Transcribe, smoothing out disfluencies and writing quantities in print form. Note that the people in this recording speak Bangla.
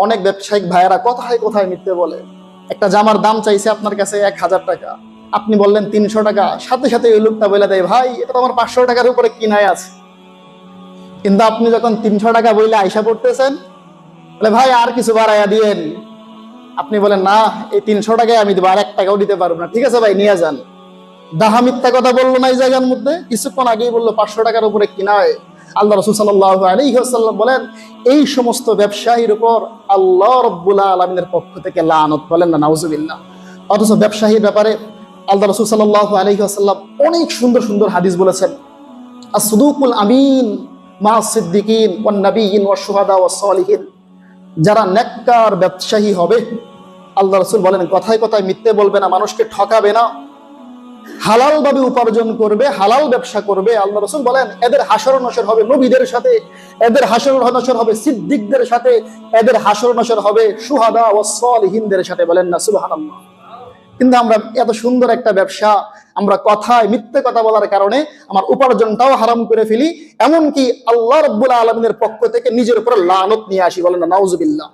অনেক ব্যবসায়িক ভাইয়েরা কোথায় কোথায় মিথ্যে বলে। একটা জামার দাম চাইছে আপনার কাছে 1000 টাকা, আপনি বললেন 300 টাকা, সাথে সাথে ওই লোকটা বলে দেয় ভাই এটা তো আমার 500 টাকার উপরে কিনায় আছে। কিন্তু আপনি যখন 300 টাকা বইলে আইসা পড়তেছেন, বলে ভাই আর কিছু বাড়াইয়া দিয়েন, আপনি বলেন না এই 300 টাকায় আমি দেবো, আর 1 টাকাও দিতে পারবো না, ঠিক আছে ভাই নিয়ে যান। ডাহা মিথ্যা কথা বললো না এই জায়গার মধ্যে? কিছুক্ষণ আগেই বললো 500 টাকার উপরে কিনায়। আল্লাহ রাসূল সাল্লাল্লাহু আলাইহি ওয়াসাল্লাম বলেন এই সমস্ত ব্যবসায়ীর উপর আল্লাহ রাব্বুল আলামিনের পক্ষ থেকে লানত, বলেন না নাউজুবিল্লাহ। অথচ ব্যবসায়ীর ব্যাপারে আল্লাহ রাসূল সাল্লাল্লাহু আলাইহি ওয়াসাল্লাম অনেক সুন্দর সুন্দর হাদিস বলেছেন। as-suduqul আমিন মা সিদ্দিকিন ওয়ান নাবিয়িন ওয়াশ শুহাদা ওয়াস সালিহিন। যারা নেককার ব্যবসায়ী হবে, আল্লাহ রাসূল বলেন কথায় কথায় মিথ্যে বলবে না, মানুষকে ঠকাবে না, হালাল ভাবে উপার্জন করবে, হালাল ব্যবসা করবে। আল্লাহ রাসূল বলেন এদের হাসর নসর হবে নবীদের সাথে, এদের হাসর নসর হবে সিদ্দিকদের সাথে, এদের হাসর নসর হবে শুহাদা ওয়াস সালিহিনদের সাথে, বলেন না সুবহানাল্লাহ। কিন্তু আমরা এত সুন্দর একটা ব্যবসা, আমরা কথায় মিথ্যে কথা বলার কারণে আমার উপার্জনটাও হারাম করে ফেলি, এমনকি আল্লাহ রাব্বুল আলামিনের পক্ষ থেকে নিজের উপর লানত নিয়ে আসি, বলেন না নাউজুবিল্লাহ।